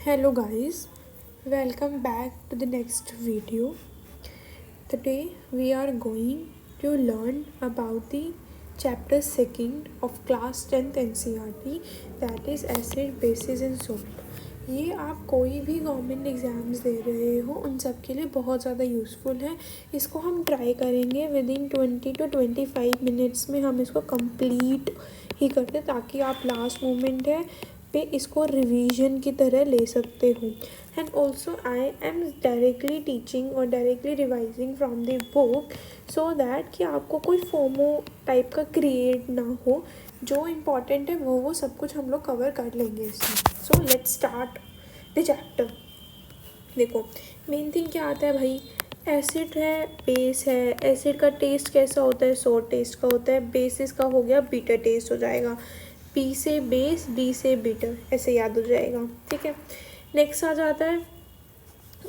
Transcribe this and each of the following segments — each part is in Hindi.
Hello guys, welcome back to the next video. Today we are going to learn about the chapter 2nd of class 10th NCERT, that is acid, bases and salt. ये आप कोई भी गवर्नमेंट एग्ज़ाम्स दे रहे हो उन सब के लिए बहुत ज़्यादा यूज़फुल है। इसको हम ट्राई करेंगे विद इन 20 to 25 मिनट्स में हम इसको कंप्लीट ही करते, ताकि आप लास्ट मोमेंट है पे इसको रिवीजन की तरह ले सकते हो। And also I am directly teaching और directly revising from the book, so that कि आपको कोई फोमो टाइप का क्रिएट ना हो। जो इम्पॉर्टेंट है वो सब कुछ हम लोग कवर कर लेंगे इसमें। So let's start the chapter. देखो मेन थिंग क्या आता है भाई, एसिड है, बेस है। एसिड का टेस्ट कैसा होता है, सोर टेस्ट का होता है। बेसिस का हो गया बीटर टेस्ट हो जाएगा। बी से बेस, बी से बीटर, ऐसे याद हो जाएगा। ठीक है, नेक्स्ट आ जाता है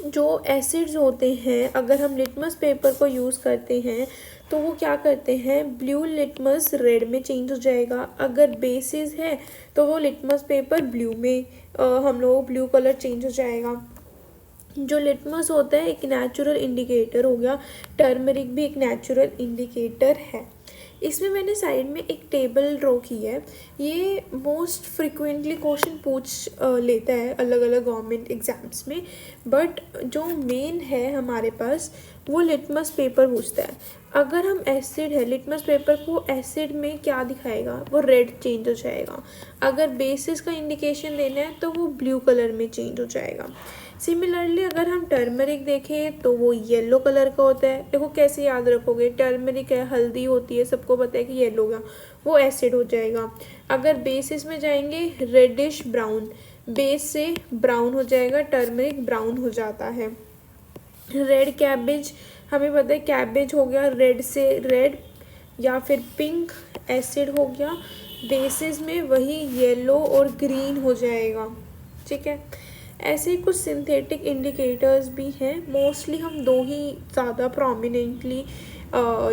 जो एसिड्स होते हैं, अगर हम लिटमस पेपर को यूज़ करते हैं तो वो क्या करते हैं, ब्लू लिटमस रेड में चेंज हो जाएगा। अगर बेसिस है तो वो लिटमस पेपर ब्लू में हम लोग ब्लू कलर चेंज हो जाएगा। जो लिटमस होता है एक नेचुरल इंडिकेटर हो गया, टर्मरिक भी एक नेचुरल इंडिकेटर है। इसमें मैंने साइड में एक टेबल ड्रॉ की है। ये मोस्ट फ्रिक्वेंटली क्वेश्चन पूछ लेता है अलग अलग गवर्नमेंट एग्जाम्स में, बट जो मेन है हमारे पास वो लिटमस पेपर पूछता है। अगर हम एसिड है, लिटमस पेपर को एसिड में क्या दिखाएगा, वो रेड चेंज हो जाएगा। अगर बेसिस का इंडिकेशन देना है तो वो ब्लू कलर में चेंज हो जाएगा। सिमिलरली अगर हम टर्मरिक देखें तो वो येलो कलर का होता है। देखो कैसे याद रखोगे, टर्मरिक है, हल्दी होती है, सबको पता है कि येलो का, वो एसिड हो जाएगा। अगर बेसिस में जाएंगे रेडिश ब्राउन, बेस से ब्राउन हो जाएगा, टर्मरिक ब्राउन हो जाता है। रेड कैबेज, हमें पता है कैबेज हो गया रेड से रेड या फिर पिंक, एसिड हो गया। बेसिस में वही येलो और ग्रीन हो जाएगा। ठीक है, ऐसे ही कुछ सिंथेटिक इंडिकेटर्स भी हैं। मोस्टली हम दो ही ज़्यादा प्रोमिनेंटली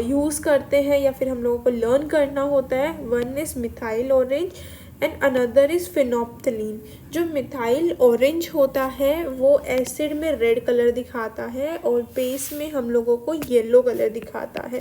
यूज़ करते हैं या फिर हम लोगों को लर्न करना होता है। One is methyl orange and another is phenolphthalein. जो मिथाइल ऑरेंज होता है वो एसिड में रेड कलर दिखाता है और बेस में हम लोगों को येलो कलर दिखाता है।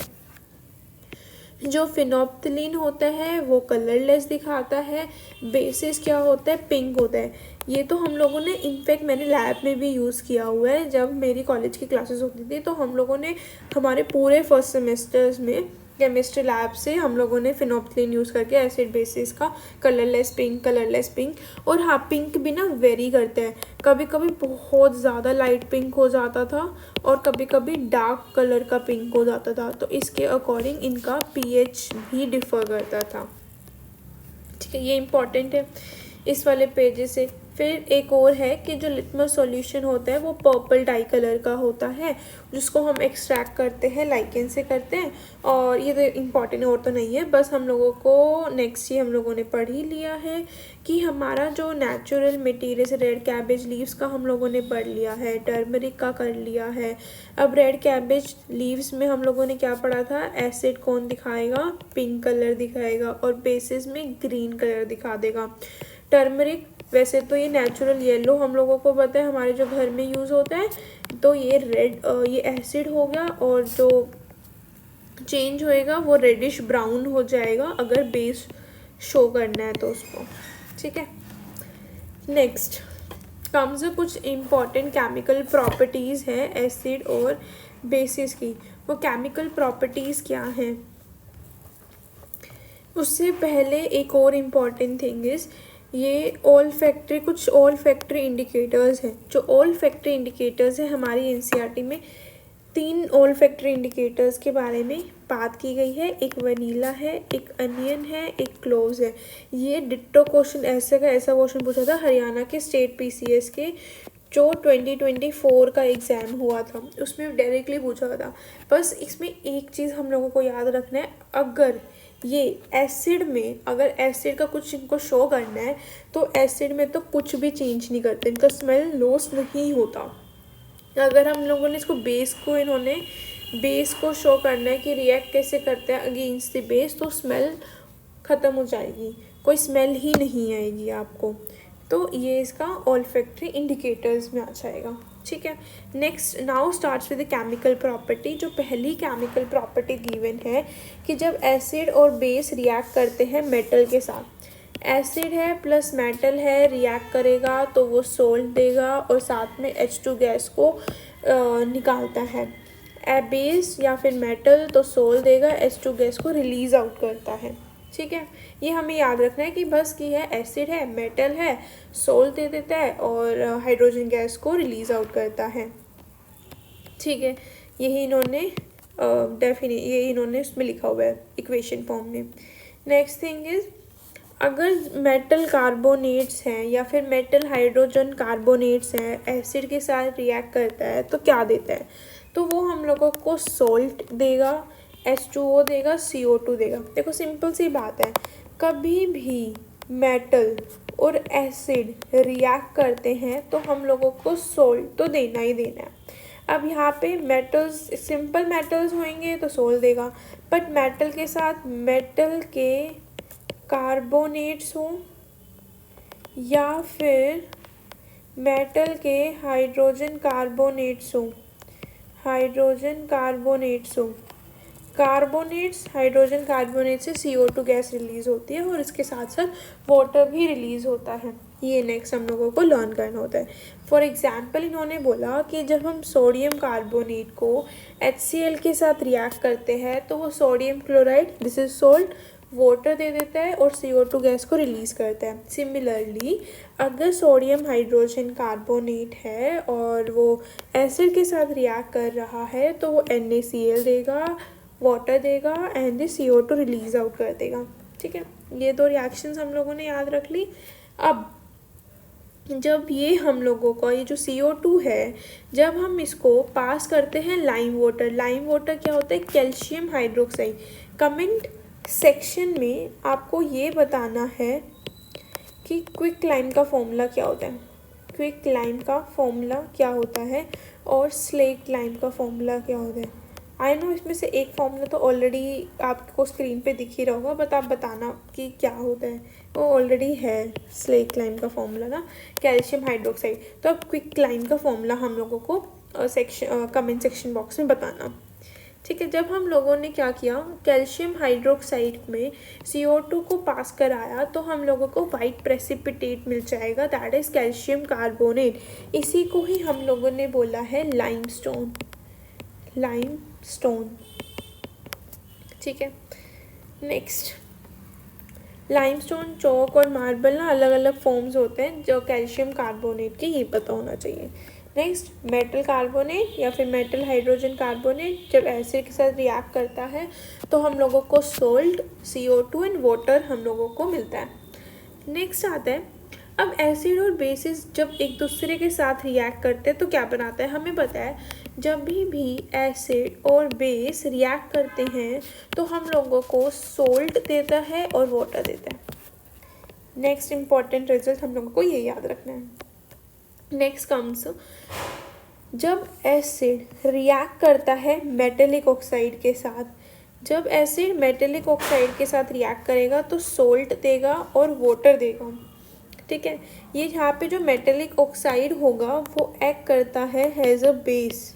जो फिनोप्थलीन होता है वो कलरलेस दिखाता है। बेसिस क्या होता है, पिंक होता है। ये तो हम लोगों ने इनफैक्ट मैंने लैब में भी यूज़ किया हुआ है। जब मेरी कॉलेज की क्लासेस होती थी तो हम लोगों ने हमारे पूरे फर्स्ट सेमेस्टर्स में केमिस्ट्री लैब से हम लोगों ने फिनोप्थलीन यूज़ करके एसिड बेसिस का कलरलेस पिंक। और हाँ, पिंक भी ना वेरी करता है, कभी कभी बहुत ज़्यादा लाइट पिंक हो जाता था और कभी कभी डार्क कलर का पिंक हो जाता था। तो इसके अकॉर्डिंग इनका पीएच भी डिफ़र करता था। ठीक है, ये इम्पॉर्टेंट है इस वाले पेजेस से। फिर एक और है कि जो लिटमस सॉल्यूशन होता है वो पर्पल डाई कलर का होता है, जिसको हम एक्सट्रैक्ट करते हैं, लाइकेन से करते हैं। और ये तो इम्पॉर्टेंट और तो नहीं है, बस हम लोगों को नेक्स्ट ही हम लोगों ने पढ़ ही लिया है कि हमारा जो natural material, red cabbage leaves का हम लोगों ने पढ़ लिया है, टर्मरिक का कर लिया है। अब रेड कैबेज लीव्स में हम लोगों ने क्या पढ़ा था, एसिड कौन दिखाएगा, पिंक कलर दिखाएगा और बेसिस में ग्रीन कलर दिखा देगा। टर्मरिक वैसे तो ये नेचुरल येलो हम लोगों को पता है, हमारे जो घर में यूज़ होता है। तो ये रेड, ये एसिड हो गया और जो चेंज होएगा वो रेडिश ब्राउन हो जाएगा अगर बेस शो करना है तो उसको। ठीक है, नेक्स्ट कम्स कुछ इम्पॉर्टेंट केमिकल प्रॉपर्टीज़ हैं एसिड और बेसिस की। वो केमिकल प्रॉपर्टीज़ क्या हैं, उससे पहले एक और इम्पॉर्टेंट थिंग इज़ ये कुछ ऑल फैक्ट्री इंडिकेटर्स हैं। जो ऑल फैक्ट्री इंडिकेटर्स हैं हमारी एनसीईआरटी में 3 ऑल फैक्ट्री इंडिकेटर्स के बारे में बात की गई है। एक वनीला है, एक अनियन है, एक क्लोव्स है। ये डिट्टो क्वेश्चन ऐसा क्वेश्चन पूछा था हरियाणा के स्टेट पीसीएस के, जो 2024 का एग्ज़ाम हुआ था, उसमें डायरेक्टली पूछा था। बस इसमें एक चीज़ हम लोगों को याद रखना है, अगर ये एसिड में, अगर एसिड का कुछ इनको शो करना है तो एसिड में तो कुछ भी चेंज नहीं करते, इनका स्मेल लॉस नहीं होता। अगर हम लोगों ने इसको इन्होंने बेस को शो करना है कि रिएक्ट कैसे करते हैं अगेंस्ट द बेस, तो स्मेल ख़त्म हो जाएगी, कोई स्मेल ही नहीं आएगी आपको। तो ये इसका ऑल्फैक्टरी इंडिकेटर्स में आ जाएगा। ठीक है, next now starts with the chemical property. जो पहली केमिकल प्रॉपर्टी गिवन है कि जब एसिड और बेस रिएक्ट करते हैं मेटल के साथ, एसिड है प्लस मेटल है, रिएक्ट करेगा तो वो सोल्ट देगा और साथ में H2 गैस को निकालता है। बेस या फिर मेटल तो सोल देगा, H2 गैस को रिलीज आउट करता है। ठीक है, ये हमें याद रखना है कि बस की है एसिड है, मेटल है, सोल दे देता है और हाइड्रोजन गैस को रिलीज आउट करता है। ठीक है, यही इन्होंने ये इन्होंने उसमें लिखा हुआ है इक्वेशन फॉर्म में। नेक्स्ट थिंग इज, अगर मेटल कार्बोनेट्स हैं या फिर मेटल हाइड्रोजन कार्बोनेट्स हैं, एसिड के साथ रिएक्ट करता है तो क्या देता है, तो वो हम लोगों को सोल्ट देगा, H2O देगा, CO2 देगा। देखो सिंपल सी बात है, कभी भी मेटल और एसिड रिएक्ट करते हैं तो हम लोगों को सोल्ट तो देना ही देना है। अब यहाँ पे मेटल्स, सिंपल मेटल्स होंगे तो सोल देगा, बट मेटल के साथ मेटल के कार्बोनेट्स हो या फिर मेटल के हाइड्रोजन कार्बोनेट्स हो, कार्बोनेट्स हाइड्रोजन कार्बोनेट से CO2 गैस रिलीज होती है और इसके साथ साथ वाटर भी रिलीज होता है। ये नेक्स्ट हम लोगों को लर्न करना होता है। फॉर एग्जांपल इन्होंने बोला कि जब हम सोडियम कार्बोनेट को HCl के साथ रिएक्ट करते हैं तो वो sodium chloride, this is salt, water दे देता है और CO2 गैस को रिलीज़ करता है। सिमिलरली अगर सोडियम हाइड्रोजन कार्बोनेट है और वो एसिड के साथ रिएक्ट कर रहा है तो वो NaCl देगा, वाटर देगा एंड CO2 रिलीज़ आउट कर देगा। ठीक है, ये दो रिएक्शंस हम लोगों ने याद रख ली। अब जब ये हम लोगों का ये जो CO2 है, जब हम इसको पास करते हैं लाइम वाटर क्या होता है, कैल्शियम हाइड्रोक्साइड। कमेंट सेक्शन में आपको ये बताना है कि क्विक लाइम का फॉर्मूला क्या होता है, क्विक लाइम का फॉर्मूला क्या होता है और स्लेट लाइम का फॉर्मूला क्या होता है। आई नो इसमें से एक फॉर्मूला तो ऑलरेडी आपको स्क्रीन पे दिख ही रहा होगा, बट आप बताना कि क्या होता है। वो ऑलरेडी है स्लेट लाइम का फॉर्मूला ना, कैल्शियम हाइड्रोक्साइड। तो अब क्विक लाइम का फॉर्मूला हम लोगों को कमेंट सेक्शन बॉक्स में बताना। ठीक है, जब हम लोगों ने क्या किया, कैल्शियम हाइड्रोक्साइड में CO2 को पास कराया तो हम लोगों को वाइट प्रेसिपिटेट मिल जाएगा, दैट इज़ कैल्शियम कार्बोनेट। इसी को ही हम लोगों ने बोला है लाइमस्टोन। ठीक है, नेक्स्ट लाइमस्टोन, चौक और मार्बल ना अलग अलग फॉर्म्स होते हैं जो कैल्शियम कार्बोनेट के, ये पता होना चाहिए। नेक्स्ट मेटल कार्बोनेट या फिर मेटल हाइड्रोजन कार्बोनेट जब एसिड के साथ रिएक्ट करता है तो हम लोगों को सोल्ट, CO2 एंड वाटर हम लोगों को मिलता है। नेक्स्ट आता है, अब एसिड और बेसिस जब एक दूसरे के साथ रिएक्ट करते हैं तो क्या बनाता है, हमें पता है जब भी एसिड और बेस रिएक्ट करते हैं तो हम लोगों को सोल्ट देता है और वाटर देता है। नेक्स्ट इम्पॉर्टेंट रिजल्ट हम लोगों को ये याद रखना है। नेक्स्ट कम्स, जब एसिड रिएक्ट करता है मेटेलिक ऑक्साइड के साथ, जब एसिड मेटेलिक ऑक्साइड के साथ रिएक्ट करेगा तो सोल्ट देगा और वाटर देगा। ठीक है, ये यहाँ पे जो मेटेलिक ऑक्साइड होगा वो एक्ट करता है एज अ बेस,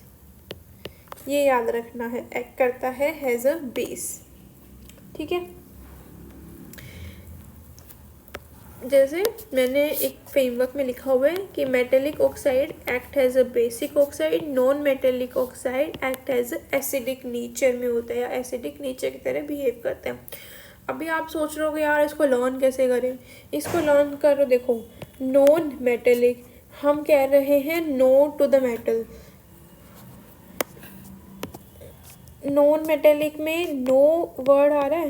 ये याद रखना है, एक्ट करता है एज अ बेस। ठीक है, जैसे मैंने एक फ्रेमवर्क में लिखा हुआ है कि metallic oxide act as a basic oxide, non metallic oxide act as acidic nature में होता है या एसिडिक नेचर की तरह बिहेव करते हैं। अभी आप सोच रहे हो यार इसको लर्न कैसे करें, इसको लर्न करो। देखो नॉन मेटेलिक, हम कह रहे हैं no to the metal. Non metallic में नो वर्ड आ रहा है,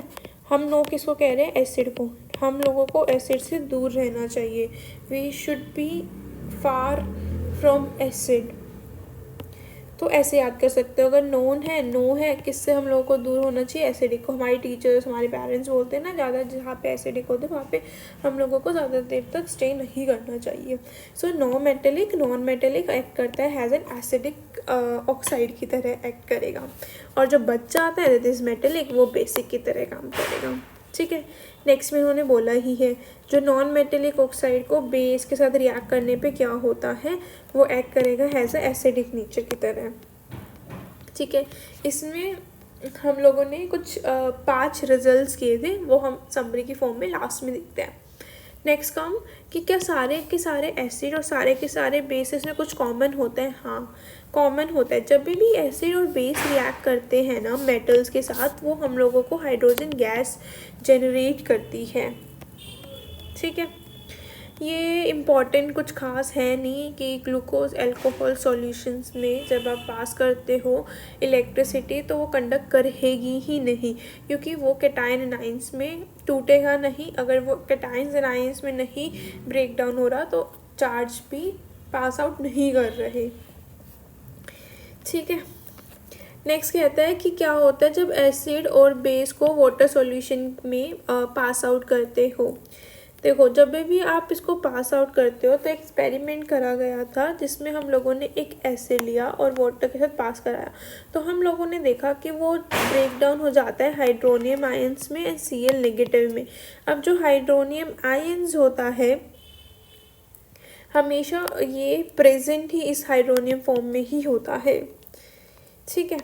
हम नो किसको कह रहे हैं, एसिड को। हम लोगों को एसिड से दूर रहना चाहिए, we should be far from acid. तो ऐसे याद कर सकते हो, अगर नोन है, नो है, किससे हम लोगों को दूर होना चाहिए, एसिडिक को। हमारी टीचर्स, हमारे पेरेंट्स बोलते हैं ना, ज़्यादा जहाँ पे एसिडिक होते हैं वहाँ पे हम लोगों को ज़्यादा देर तक स्टे नहीं करना चाहिए। सो नॉन मेटेलिक एक्ट करता है हैज़ एन एसिडिक ऑक्साइड की तरह एक्ट करेगा, और जो बच जाता है दैट इज़ मेटेलिक, वो बेसिक की तरह काम करेगा। ठीक है। नेक्स्ट में उन्होंने बोला ही है जो नॉन मेटेलिक ऑक्साइड को बेस के साथ रिएक्ट करने पे क्या होता है, वो एक्ट करेगा एज अ एसिडिक नेचर की तरह। ठीक है, इसमें हम लोगों ने कुछ 5 रिजल्ट्स किए थे, वो हम समरी की फॉर्म में लास्ट में देखते हैं। नेक्स्ट कम कि क्या सारे के सारे एसिड और सारे के सारे बेसिस में कुछ कॉमन होता है। हाँ, कॉमन होता है। जब भी एसिड और बेस रिएक्ट करते हैं ना मेटल्स के साथ, वो हम लोगों को हाइड्रोजन गैस जनरेट करती है। ठीक है, ये इम्पॉर्टेंट कुछ खास है नहीं कि ग्लूकोज अल्कोहल सॉल्यूशंस में जब आप पास करते हो इलेक्ट्रिसिटी तो वो कंडक्ट करेगी ही नहीं, क्योंकि वो कैटायन एनायंस में टूटेगा नहीं। अगर वो कैटायन एनायंस में नहीं ब्रेक डाउन हो रहा तो चार्ज भी पास आउट नहीं कर रहे। ठीक है, नेक्स्ट कहता है कि क्या होता है जब एसिड और बेस को वाटर सॉल्यूशन में पास आउट करते हो। देखो, जब भी आप इसको पास आउट करते हो तो एक्सपेरिमेंट करा गया था जिसमें हम लोगों ने एक एसिड लिया और वाटर के साथ पास कराया, तो हम लोगों ने देखा कि वो ब्रेक डाउन हो जाता है हाइड्रोनियम आयंस में एंड Cl नेगेटिव में। अब जो हाइड्रोनियम आयंस होता है हमेशा ये प्रेजेंट ही इस हाइड्रोनियम फॉर्म में ही होता है। ठीक है,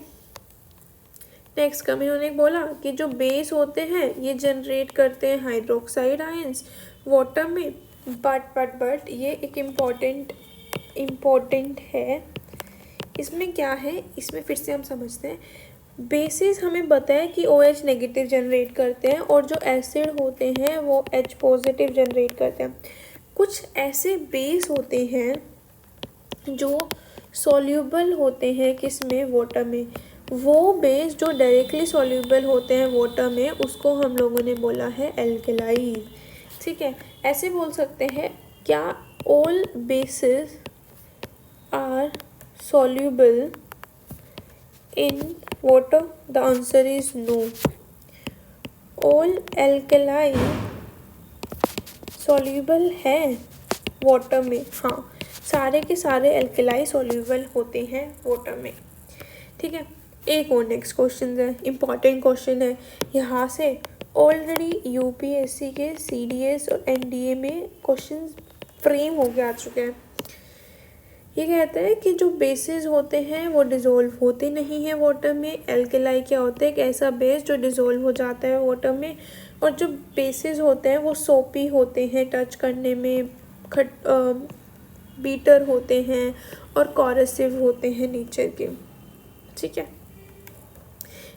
नेक्स्ट कम इन्होंने बोला कि जो बेस होते हैं ये जनरेट करते हैं हाइड्रोक्साइड आयंस वाटर में, बट ये एक इम्पोर्टेंट है। इसमें क्या है, इसमें फिर से हम समझते हैं। बेसिस हमें बताया कि OH नेगेटिव जनरेट करते हैं और जो एसिड होते हैं वो H पॉजिटिव जनरेट करते हैं। कुछ ऐसे बेस होते हैं जो सॉल्यूबल होते हैं किसमें, वाटर में। वो बेस जो डायरेक्टली सॉल्यूबल होते हैं वाटर में उसको हम लोगों ने बोला है एल्केलाई। ठीक है, ऐसे बोल सकते हैं क्या all bases are soluble in water, the answer is no. All alkali soluble है वाटर में। हाँ, सारे के सारे एल्केलाई सॉल्यूबल होते हैं वाटर में। ठीक है, एक और नेक्स्ट क्वेश्चन है, इम्पॉर्टेंट क्वेश्चन है। यहाँ से ऑलरेडी UPSC के CDS और NDA में क्वेश्चन फ्रेम हो के आ चुके हैं। ये कहता है कि जो बेसिस होते हैं वो डिज़ोल्व होते नहीं हैं वाटर में। एल्केलाई क्या होता है, एक ऐसा बेस जो डिज़ोल्व हो जाता है वाटर में। और जो बेसिस होते हैं वो सोपी होते हैं, टच करने में बीटर होते हैं और कॉरेसिव होते हैं नेचर के। ठीक है,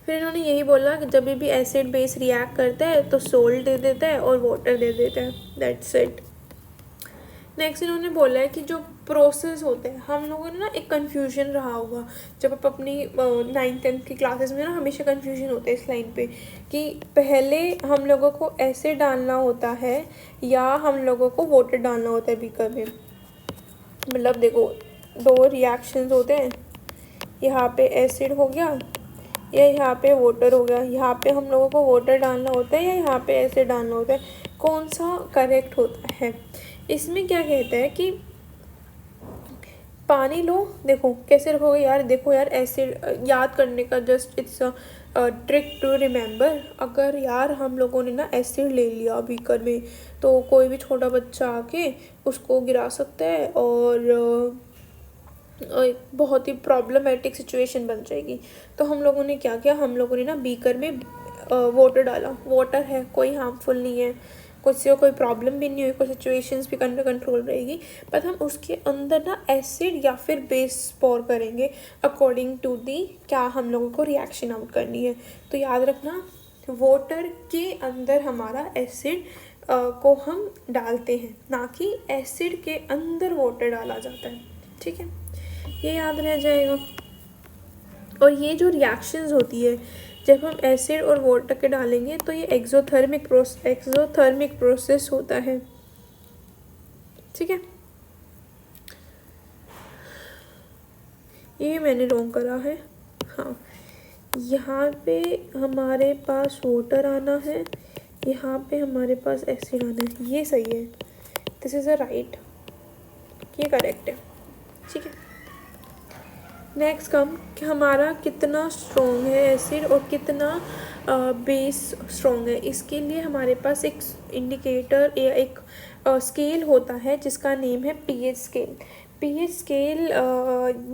फिर इन्होंने यही बोला कि जब भी एसिड बेस रिएक्ट करता है तो सोल्ट दे देता है और वाटर दे देता है, दैट्स इट। नेक्स्ट इन्होंने बोला है कि जो प्रोसेस होते हैं, हम लोगों ने ना एक कन्फ्यूजन रहा होगा जब आप अपनी 9th-10th की क्लासेस में ना, हमेशा कन्फ्यूजन होता है इस लाइन पे कि पहले हम लोगों को एसिड डालना होता है या हम लोगों को वाटर डालना होता है बीकर में। मतलब देखो, 2 रिएक्शंस होते हैं, यहाँ पे एसिड हो गया या यहाँ पे वाटर हो गया। यहाँ पे हम लोगों को वाटर डालना होता है या यहाँ पे एसिड डालना होता है, कौन सा करेक्ट होता है। इसमें क्या कहता है कि पानी लो, देखो कैसे रखोगे यार, देखो यार एसिड याद करने का just it's a trick to remember. अगर यार हम लोगों ने ना एसिड ले लिया बीकर में तो कोई भी छोटा बच्चा आके उसको गिरा सकता है और बहुत ही प्रॉब्लमेटिक सिचुएशन बन जाएगी। तो हम लोगों ने क्या किया, हम लोगों ने ना बीकर में वाटर डाला। वाटर है, कोई हार्मफुल नहीं है, कुछ कोई प्रॉब्लम भी नहीं हुई, कोई सिचुएशंस भी अंडर कंट्रोल रहेगी। पर हम उसके अंदर ना एसिड या फिर बेस पोर करेंगे अकॉर्डिंग टू दी क्या हम लोगों को रिएक्शन आउट करनी है। तो याद रखना, वाटर के अंदर हमारा एसिड को हम डालते हैं, ना कि एसिड के अंदर वाटर डाला जाता है। ठीक है, ये याद रह जाएगा। और ये जो रिएक्शंस होती है जब हम एसिड और वाटर के डालेंगे तो ये एक्सोथर्मिक प्रोसेस होता है। ठीक है, ये मैंने रॉन्ग करा है। हाँ, यहाँ पे हमारे पास वाटर आना है, यहाँ पे हमारे पास एसिड आना है, ये सही है। दिस इज़ अ राइट, ये करेक्ट है। ठीक है, नेक्स्ट कम कि हमारा कितना स्ट्रॉन्ग है एसिड और कितना बेस स्ट्रॉन्ग है। इसके लिए हमारे पास एक इंडिकेटर या एक स्केल होता है जिसका नेम है pH scale. PH scale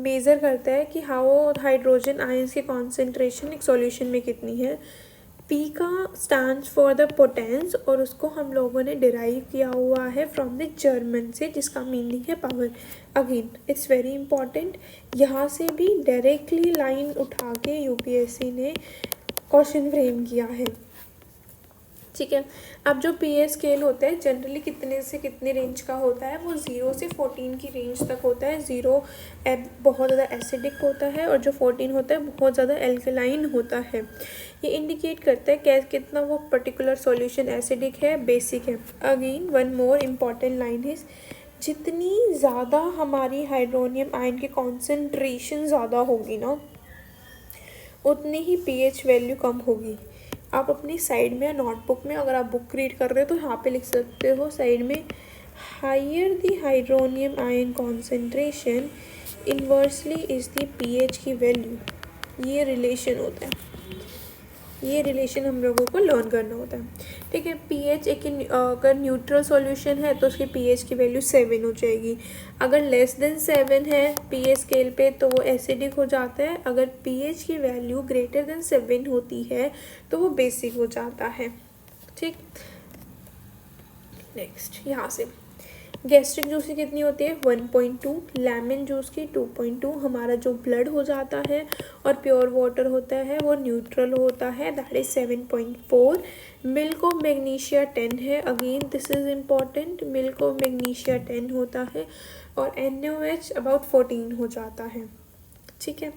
measure करता है कि हाउ हाइड्रोजन आयंस की कॉन्सेंट्रेशन एक सॉल्यूशन में कितनी है। पी का स्टैंड्स फॉर द पोटेंस और उसको हम लोगों ने डिराइव किया हुआ है फ्रॉम द जर्मन से, जिसका मीनिंग है power. Again it's very important, यहाँ से भी डायरेक्टली लाइन उठा के यूपीएससी ने क्वेश्चन फ्रेम किया है। ठीक है, अब जो पीएच स्केल होता है जनरली कितने से कितने रेंज का होता है, वो 0 से 14 की रेंज तक होता है। 0 बहुत ज़्यादा एसिडिक होता है और जो 14 होता है बहुत ज़्यादा एल्कलाइन होता है। ये इंडिकेट करता है कितना वो पर्टिकुलर सॉल्यूशन एसिडिक है, बेसिक है। Again one more important line is, जितनी ज़्यादा हमारी हाइड्रोनियम आयन की कॉन्सेंट्रेशन ज़्यादा होगी ना, उतनी ही पीएच वैल्यू कम होगी। आप अपनी साइड में या नोटबुक में अगर आप बुक रीड कर रहे हो तो यहाँ पे लिख सकते हो साइड में, higher the hydronium ion concentration inversely is the pH की वैल्यू। ये रिलेशन होता है, ये रिलेशन हम लोगों को लर्न करना होता है। ठीक है, पीएच एक अगर न्यूट्रल सॉल्यूशन है तो उसकी पीएच की वैल्यू 7 हो जाएगी। अगर लेस देन 7 है पीएच स्केल पे तो वो एसिडिक हो जाता है। अगर पीएच की वैल्यू ग्रेटर देन 7 होती है तो वो बेसिक हो जाता है। ठीक, नेक्स्ट यहाँ से गैस्ट्रिक जूस की कितनी होती है 1.2, लेमन जूस की 2.2। हमारा जो ब्लड हो जाता है और प्योर वाटर होता है वो न्यूट्रल होता है, that is 7.4। Milk of magnesia 10 है, again this is important, milk of magnesia 10 होता है और NaOH अबाउट 14 हो जाता है। ठीक है,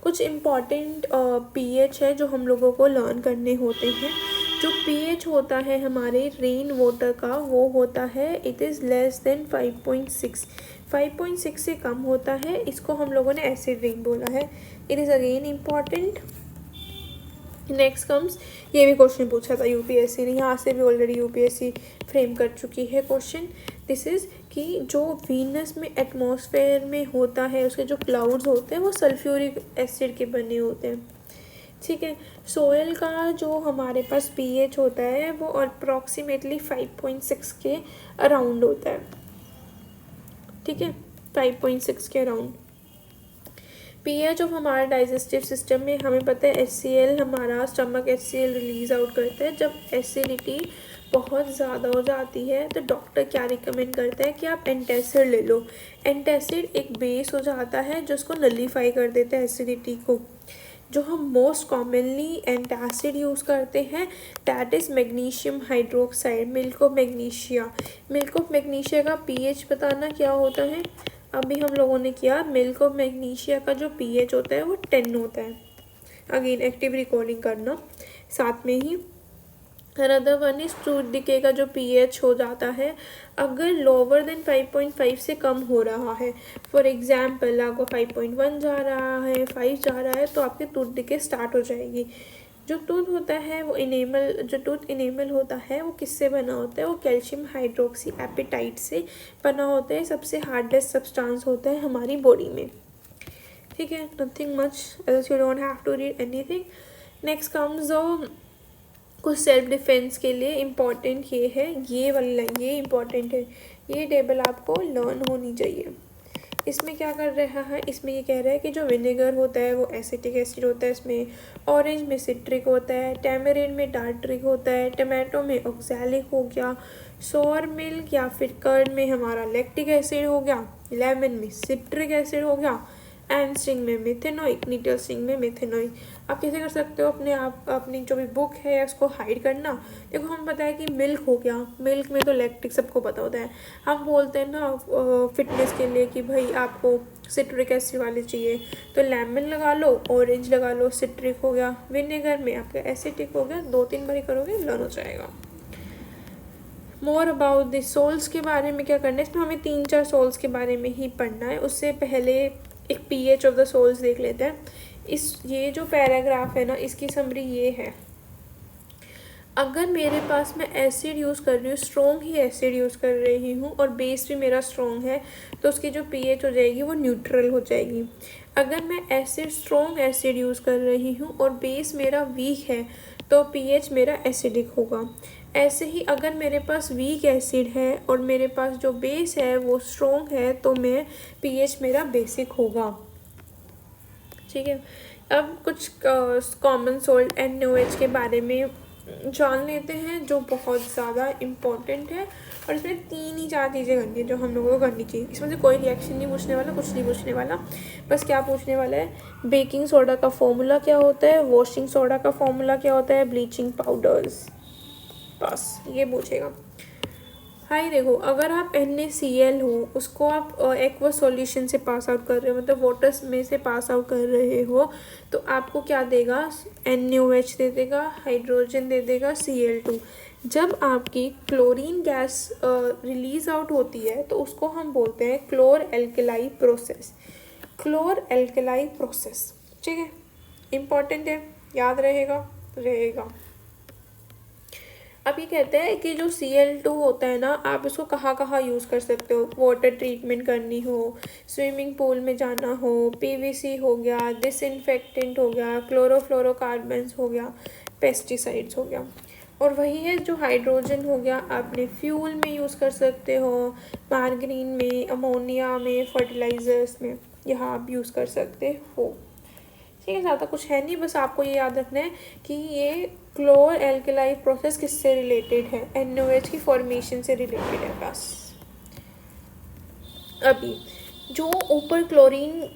कुछ इम्पॉर्टेंट पीएच है जो हम लोगों को लर्न करने होते हैं। जो पीएच होता है हमारे रेन वाटर का वो होता है इट इज़ लेस देन 5.6। 5.6 से कम होता है, इसको हम लोगों ने एसिड रेन बोला है। It is again important. Next comes, ये भी क्वेश्चन पूछा था यूपीएससी ने, यहाँ से भी ऑलरेडी यूपीएससी फ्रेम कर चुकी है क्वेश्चन। दिस इज़ कि जो वीनस में एटमॉस्फेयर में होता है उसके जो क्लाउड्स होते हैं वो सल्फ्यूरिक एसिड के बने होते हैं। ठीक है, सोयल का जो हमारे पास पीएच होता है वो अप्रॉक्सीमेटली 5.6 के अराउंड होता है। ठीक है, 5.6 के अराउंड। पीएच ऑफ हमारा डाइजेस्टिव सिस्टम में हमें पता है HCl, हमारा स्टमक HCl रिलीज आउट करता है। जब एसिडिटी बहुत ज़्यादा हो जाती है तो डॉक्टर क्या रिकमेंड करता है कि आप एंटासिड ले लो। एंटासिड एक बेस हो जाता है जो उसको नलीफाई कर देता है एसिडिटी को। जो हम मोस्ट कॉमनली एंटासिड यूज़ करते हैं that is magnesium hydroxide, milk of magnesia. Milk of magnesia का पीएच बताना क्या होता है, अभी हम लोगों ने किया। मिल्क ऑफ मैग्नीशिया का जो पीएच होता है वो 10 होता है। अगेन एक्टिव रिकॉर्डिंग करना साथ में ही। Another one is tooth decay का जो पीएच हो जाता है अगर लोअर देन 5.5 से कम हो रहा है, फॉर एग्जाम्पल आपको 5.1 जा रहा है, 5 जा रहा है, तो आपकी टूथ डिके स्टार्ट हो जाएगी। जो टूथ होता है वो जो टूथ इनेमल होता है वो किससे बना होता है, वो कैल्शियम हाइड्रोक्सी एपेटाइट से बना होता है। सबसे हार्डेस्ट सब्सटेंस होता है हमारी बॉडी में। ठीक है, nothing much else, you don't have to read anything. Next comes कुछ सेल्फ डिफेंस के लिए इम्पॉर्टेंट ये है, ये वाला ये इम्पॉर्टेंट है, ये टेबल आपको लर्न होनी चाहिए। इसमें क्या कर रहा है, इसमें ये कह रहा है कि जो विनेगर होता है वो एसिटिक एसिड होता है, इसमें ऑरेंज में सिट्रिक होता है, टैमरिन में टार्ट्रिक होता है, टमाटो में ऑक्सैलिक हो गया, सोर मिल्क या फिर कर्ड में हमारा लैक्टिक एसिड हो गया, लेमन में सिट्रिक एसिड हो गया, एंड स्ट्रिंग में मिथेनॉइक, नीटल स्ट्रिंग में मिथेनॉइक। आप कैसे कर सकते हो अपनी जो भी बुक है उसको हाइड करना। देखो हम पता है कि मिल्क हो गया, मिल्क में तो लैक्टिक सबको पता होता है। हम बोलते हैं ना फिटनेस के लिए कि भाई आपको सिट्रिक एसिड वाली चाहिए तो लेमन लगा लो, ऑरेंज लगा लो, सिट्रिक हो गया, विनेगर में आपका एसिटिक हो गया। 2-3 बार करोगे लर्न हो जाएगा। मोर अबाउट द सोल्स के बारे में क्या करना है, इसमें हमें 3-4 सोल्स के बारे में ही पढ़ना है। उससे पहले एक पीएच ऑफ द सोल्स देख लेते हैं। ये जो पैराग्राफ है ना इसकी समरी ये है। अगर मेरे पास मैं एसिड यूज़ कर रही हूँ, स्ट्रॉन्ग ही एसिड यूज़ कर रही हूँ और बेस भी मेरा स्ट्रॉन्ग है, तो उसकी जो पीएच हो जाएगी वो न्यूट्रल हो जाएगी। अगर मैं एसिड स्ट्रॉन्ग एसिड यूज़ कर रही हूँ और बेस मेरा वीक है, तो पीएच मेरा एसिडिक होगा। ऐसे ही अगर मेरे पास वीक एसिड है और मेरे पास जो बेस है वो स्ट्रॉन्ग है, तो मैं पीएच मेरा बेसिक होगा। ठीक है, अब कुछ कॉमन सोल्ट NaOH के बारे में जान लेते हैं, जो बहुत ज़्यादा इम्पोर्टेंट है। और इसमें 3 ही 4 चीज़ें करनी है जो हम लोगों को करनी चाहिए। इसमें से कोई रिएक्शन नहीं पूछने वाला, कुछ नहीं पूछने वाला। बस क्या पूछने वाला है, बेकिंग सोडा का फॉर्मूला क्या होता है, वॉशिंग सोडा का फॉर्मूला क्या होता है, ब्लीचिंग पाउडर्स, बस ये पूछेगा। हाई देखो, अगर आप NaCl हो, उसको आप एक्वा सॉल्यूशन से पास आउट कर रहे हो, मतलब वाटर में से पास आउट कर रहे हो, तो आपको क्या देगा, NaOH दे देगा, हाइड्रोजन दे देगा, Cl2। जब आपकी क्लोरीन गैस रिलीज आउट होती है, तो उसको हम बोलते हैं क्लोर एल्केलाई प्रोसेस। क्लोर एल्केलाई प्रोसेस, ठीक है, इम्पॉर्टेंट है, याद रहेगा। अब ये कहते हैं कि जो Cl2 होता है ना, आप इसको कहाँ कहाँ यूज़ कर सकते हो। वाटर ट्रीटमेंट करनी हो, स्विमिंग पूल में जाना हो, PVC हो गया, डिसइंफेक्टेंट हो गया, क्लोरोफ्लोरोकार्बन्स हो गया, पेस्टिसाइड्स हो गया। और वही है जो हाइड्रोजन हो गया, आपने फ्यूल में यूज़ कर सकते हो, मार्गरीन में, अमोनिया में, फर्टिलाइज़र्स में, यहाँ आप यूज़ कर सकते हो। ठीक है, ज़्यादा कुछ है नहीं, बस आपको ये याद रखना है कि ये क्लोर एल्केलाई प्रोसेस किससे रिलेटेड है, NaOH की फॉर्मेशन से रिलेटेड है बस। अभी जो ऊपर क्लोरीन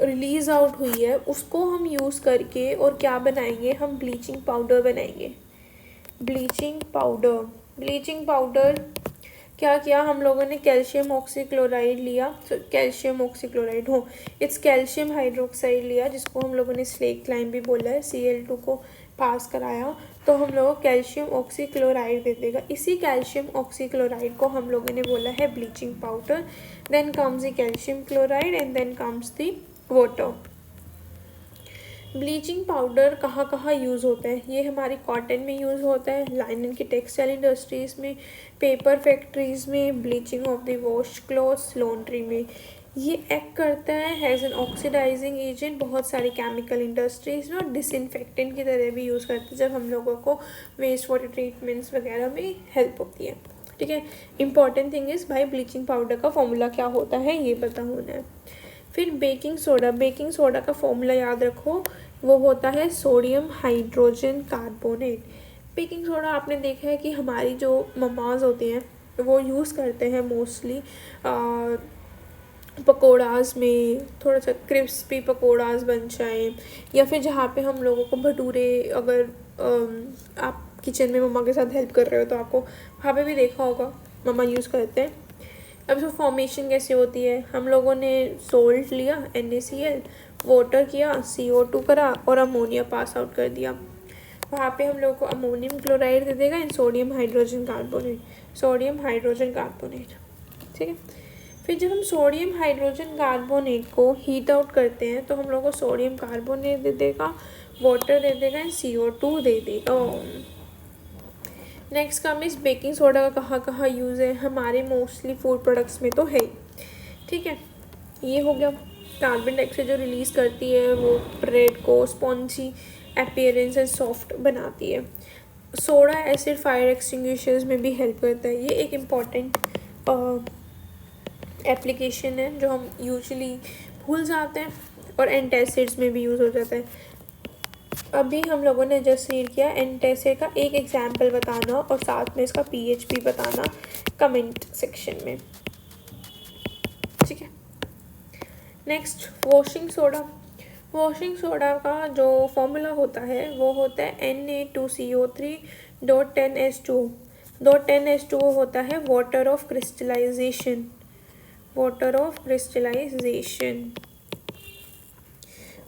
रिलीज आउट हुई है, उसको हम यूज़ करके और क्या बनाएंगे, हम ब्लीचिंग पाउडर बनाएंगे। ब्लीचिंग पाउडर क्या किया हम लोगों ने, कैल्शियम ऑक्सीक्लोराइड लिया, कैल्शियम ऑक्सीक्लोराइड हो, इट्स कैल्शियम हाइड्रोक्साइड लिया, जिसको हम लोगों ने स्लेक लाइम भी बोला है, Cl2 को पास कराया, तो हम लोगों को कैल्शियम ऑक्सीक्लोराइड दे देगा। इसी कैल्शियम ऑक्सीक्लोराइड को हम लोगों ने बोला है bleaching powder. Then comes the calcium chloride and then comes the water. Bleaching powder कहाँ कहाँ यूज़ होता है, ये हमारी कॉटन में यूज़ होता है, लाइनन की टेक्सटाइल इंडस्ट्रीज़ में, पेपर फैक्ट्रीज़ में, bleaching of the wash clothes, laundry में ये एक्ट करता है हैज़ एन ऑक्सीडाइजिंग एजेंट। बहुत सारी केमिकल इंडस्ट्रीज़ में और डिसइंफेक्टेंट की तरह भी यूज़ करते हैं, जब हम लोगों को वेस्ट वाटर ट्रीटमेंट्स वगैरह में हेल्प होती है। ठीक है, इंपॉर्टेंट थिंग इज़ भाई ब्लीचिंग पाउडर का फॉर्मूला क्या होता है ये पता होना है। फिर बेकिंग सोडा का फॉर्मूला याद रखो, वो होता है sodium hydrogen carbonate. Baking soda आपने देखा है कि हमारी जो ममाज होती हैं वो यूज़ करते हैं मोस्टली पकौड़ाज में, थोड़ा सा क्रिस्पी पकौड़ाज बन जाएँ, या फिर जहाँ पे हम लोगों को भटूरे, अगर आप किचन में मम्मा के साथ हेल्प कर रहे हो तो आपको वहाँ पे भी देखा होगा मम्मा यूज़ करते हैं। अब इसमें फॉर्मेशन कैसे होती है, हम लोगों ने सोल्ट लिया NaCl, वाटर किया, CO2 करा और अमोनिया पास आउट कर दिया। वहाँ पे हम लोगों को अमोनियम क्लोराइड दे देगा एंड सोडियम हाइड्रोजन कार्बोनेट। ठीक है, फिर जब हम सोडियम हाइड्रोजन कार्बोनेट को हीट आउट करते हैं, तो हम लोग को सोडियम कार्बोनेट दे देगा, वाटर दे देगा एंड CO2 दे देगा। नेक्स्ट काम इस बेकिंग सोडा का कहाँ कहाँ यूज़ है, हमारे मोस्टली फूड प्रोडक्ट्स में तो है ही। ठीक है, ये हो गया। कार्बन डाइऑक्साइड जो रिलीज़ करती है वो ब्रेड को स्पॉन्जी अपीयरेंस एंड सॉफ्ट बनाती है। सोडा एसिड फायर एक्सटिंग्विशर्स में भी हेल्प करता है। ये एक इम्पॉर्टेंट एप्लीकेशन है जो हम यूजुअली भूल जाते हैं, और एंटासिड्स में भी यूज़ हो जाता है। अभी हम लोगों ने जस्ट रीड किया, एंटासिड का एक एग्जाम्पल बताना और साथ में इसका pH भी बताना कमेंट सेक्शन में। ठीक है, नेक्स्ट वॉशिंग सोडा का जो फॉर्मूला होता है वो होता है Na2CO3 डॉट 10H2O होता है वाटर ऑफ क्रिस्टलाइजेशन।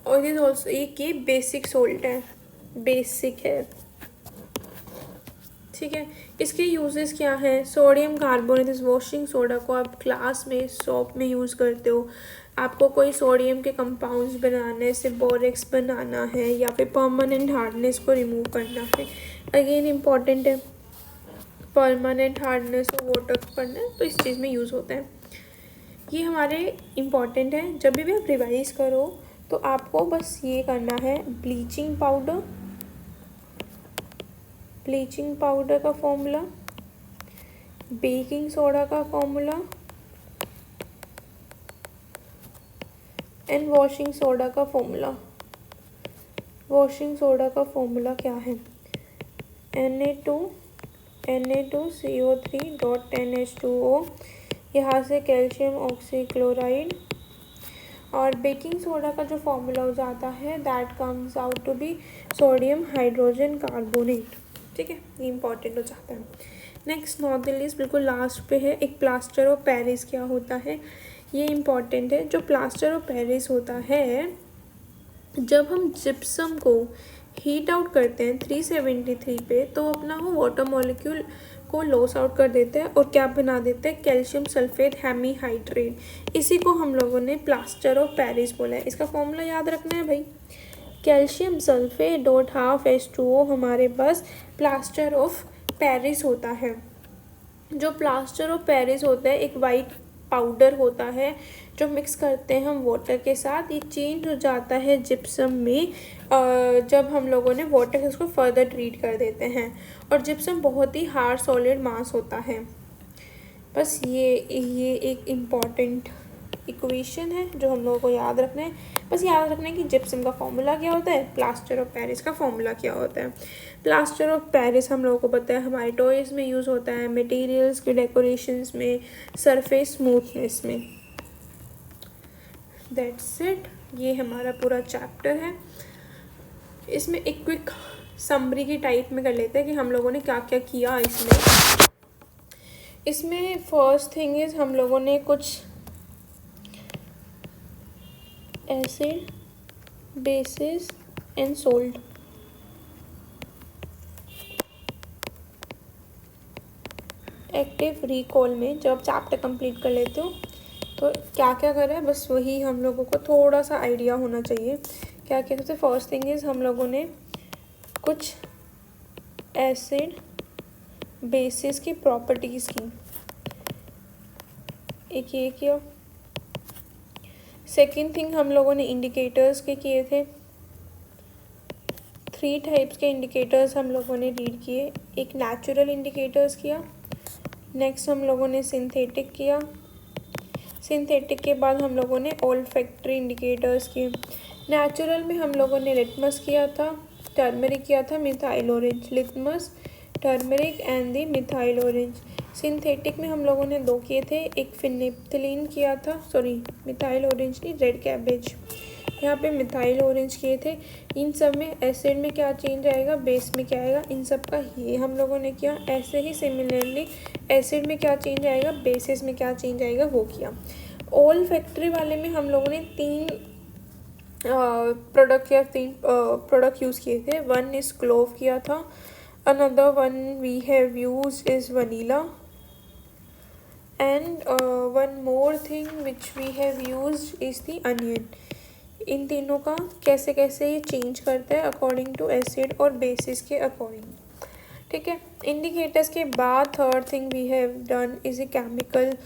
और इज ऑल्सो एक ये बेसिक सोल्ट है, बेसिक है। ठीक है। इसके यूजेस क्या हैं? सोडियम कार्बोनेट इस वॉशिंग सोडा को आप क्लास में सोप में यूज़ करते हो। आपको कोई सोडियम के कंपाउंड्स बनाने, जैसे बोरेक्स बनाना है या फिर परमानेंट हार्डनेस को रिमूव करना है। अगेन इम्पॉर्टेंट है, परमानेंट हार्डनेस और वाटर करना है तो इस चीज़ में यूज़ होता है। ये हमारे इम्पॉर्टेंट है। जब भी आप रिवाइज करो तो आपको बस ये करना है, ब्लीचिंग पाउडर का फॉर्मूला, बेकिंग सोडा का फॉर्मूला एंड वॉशिंग सोडा का फॉर्मूला। वॉशिंग सोडा का फॉर्मूला क्या है? Na2CO3.10H2O, यहाँ से कैल्शियम ऑक्सीक्लोराइड। और बेकिंग सोडा का जो फॉर्मूला हो जाता है that comes out to be sodium hydrogen carbonate. ठीक है, ये इंपॉर्टेंट हो जाता है। नेक्स्ट नॉट द लीस्ट, बिल्कुल लास्ट पे है, एक प्लास्टर ऑफ पेरिस क्या होता है, ये इम्पॉर्टेंट है। जो प्लास्टर ऑफ पेरिस होता है, जब हम जिप्सम को हीट आउट करते हैं 373 पे तो अपना वो वाटर मॉलिक्यूल को लॉस आउट कर देते हैं और क्या बना देते हैं? Calcium sulphate hemihydrate. इसी को हम लोगों ने प्लास्टर ऑफ पेरिस बोला है। इसका फॉर्मूला याद रखना है भाई, कैल्शियम सल्फेट .12H2O हमारे पास प्लास्टर ऑफ पेरिस होता है। जो प्लास्टर ऑफ पेरिस होता है एक वाइट पाउडर होता है जो मिक्स करते हैं हम वाटर के साथ। ये चेंज हो जाता है जिप्सम में जब हम लोगों ने वाटर से उसको फर्दर ट्रीट कर देते हैं। और जिप्सम बहुत ही हार्ड सॉलिड मास होता है। बस ये एक इम्पॉर्टेंट इक्वेशन है जो हम लोगों को याद रखना है। बस याद रखना है कि जिप्सम का फॉर्मूला क्या होता है, प्लास्टर ऑफ पेरिस का फॉर्मूला क्या होता है। प्लास्टर ऑफ पेरिस हम लोगों को पता है हमारे टॉयज़ में यूज़ होता है, मटेरियल्स के डेकोरेशंस में, सरफेस स्मूथनेस में। दैट्स इट, ये हमारा पूरा चैप्टर है। इसमें एक क्विक समरी की टाइप में कर लेते हैं कि हम लोगों ने क्या क्या किया इसमें फर्स्ट थिंग इज़ हम लोगों ने कुछ acid, basis and salt active recall में जब चैप्टर कंप्लीट कर लेते हो तो क्या क्या करें, बस वही हम लोगों को थोड़ा सा आइडिया होना चाहिए। क्या क्या करते? फर्स्ट थिंग इज़ हम लोगों ने कुछ एसिड बेसिस की प्रॉपर्टीज़ की, एक ये किया। सेकंड थिंग हम लोगों ने इंडिकेटर्स के किए थे। 3 टाइप्स के इंडिकेटर्स हम लोगों ने रीड किए। एक नेचुरल इंडिकेटर्स किया, नेक्स्ट हम लोगों ने सिंथेटिक किया। सिंथेटिक के बाद हम लोगों ने ओल्फैक्टरी इंडिकेटर्स किए। नेचुरल में हम लोगों ने लिटमस किया था, टर्मरिक किया था, methyl orange. Litmus, turmeric and the methyl orange. Synthetic में हम लोगों ने 2 किए थे, एक फिनेप्थलीन किया था, सॉरी मिथाइल ऑरेंज नहीं, रेड कैबेज। यहाँ पे मिथाइल ऑरेंज किए थे। इन सब में एसिड में क्या चेंज आएगा, बेस में क्या आएगा, इन सब का ये हम लोगों ने किया। ऐसे ही सिमिलरली एसिड में क्या चेंज आएगा, बेसिस में क्या चेंज आएगा, वो किया। ऑल फैक्ट्री वाले में हम लोगों ने 3 प्रोडक्ट यूज़ किए थे। वन इज़ क्लोव किया था, another one we have use is vanilla and one more thing which we have use is the onion. इन तीनों का कैसे कैसे ये चेंज करता है अकॉर्डिंग टू एसिड और बेसिस के अकॉर्डिंग। ठीक है, इंडिकेटर्स के बाद third thing we have done is a chemical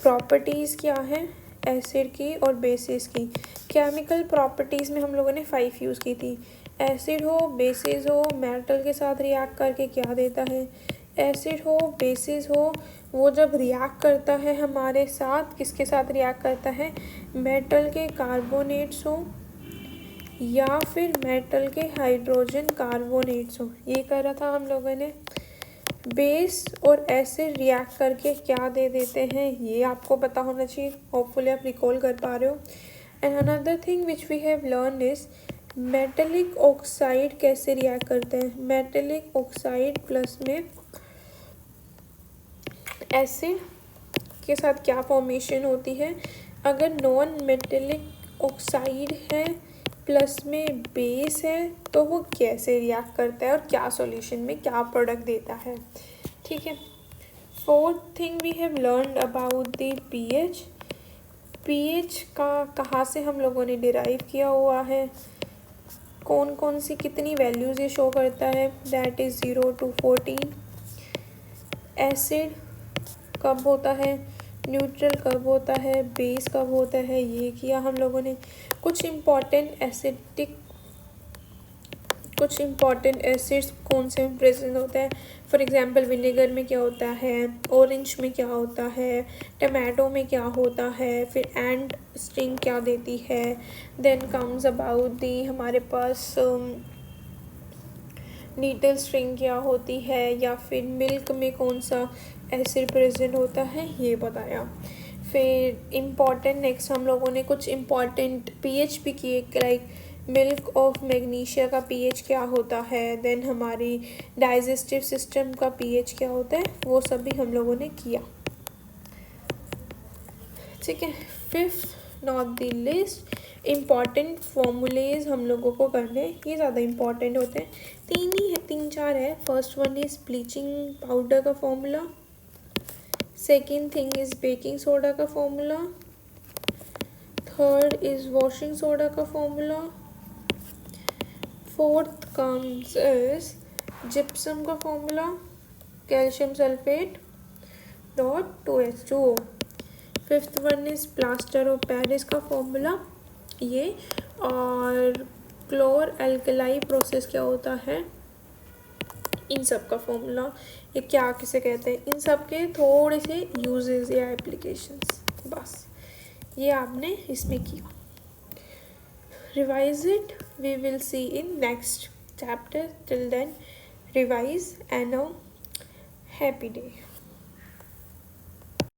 properties क्या है एसिड की और बेसिस की। केमिकल प्रॉपर्टीज़ में हम लोगों ने 5 यूज़ की थी। एसिड हो, बेसिस हो, मेटल के साथ रिएक्ट करके क्या देता है, एसिड हो, बेसिस हो, वो जब रिएक्ट करता है हमारे साथ, किसके साथ रिएक्ट करता है, मेटल के कार्बोनेट्स हो या फिर मेटल के हाइड्रोजन कार्बोनेट्स हो, ये करा था हम लोगों ने। बेस और एसिड रिएक्ट करके क्या दे देते हैं, ये आपको पता होना चाहिए, होपफुली आप रिकॉल कर पा रहे हो। And another thing which we have learn is metallic oxide कैसे रिएक्ट करते हैं। मेटेलिक ऑक्साइड प्लस में एसिड के साथ क्या फॉर्मेशन होती है। अगर नॉन मेटेलिक ऑक्साइड है प्लस में बेस है तो वो कैसे रिएक्ट करता है और क्या सॉल्यूशन में क्या प्रोडक्ट देता है। ठीक है। Fourth thing we have learn about the pH. PH का कहाँ से हम लोगों ने डिराइव किया हुआ है, कौन कौन सी कितनी वैल्यूज़ ये शो करता है, दैट इज़ 0 to 14। एसिड कब होता है, न्यूट्रल कब होता है, बेस कब होता है, ये किया हम लोगों ने। कुछ इम्पॉर्टेंट एसिड्स कौन से में प्रेजेंट होता है, फॉर एग्जांपल विनेगर में क्या होता है, ऑरेंज में क्या होता है, टमाटो में क्या होता है, फिर एंड स्टिंग क्या देती है, देन कम्स अबाउट दी हमारे पास नीडल स्ट्रिंग क्या होती है, या फिर मिल्क में कौन सा एसिड प्रेजेंट होता है, ये बताया। फिर इम्पॉर्टेंट नेक्स्ट हम लोगों ने कुछ इम्पॉर्टेंट पीएच भी किए, लाइक मिल्क ऑफ मैग्नीशिया का पीएच क्या होता है, देन हमारी डाइजेस्टिव सिस्टम का पीएच क्या होता है, वो सब भी हम लोगों ने किया। ठीक है। Fifth not the list, important formulas हम लोगों को करने, ये ज़्यादा इम्पॉर्टेंट होते हैं। तीन चार है। First one is bleaching powder का formula, second thing is baking soda का formula, third is washing soda का formula, fourth comes is gypsum का formula, calcium sulphate dot 2H2O। Fifth one is plaster of Paris का फॉर्मूला ये, और क्लोर एल्कलाई प्रोसेस क्या होता है, इन सब का फॉर्मूला, ये क्या किसे कहते हैं, इन सब के थोड़े से यूजेस या एप्लीकेशंस, बस ये आपने इसमें किया। Revise it, we will see in next chapter, till then revise and a happy day.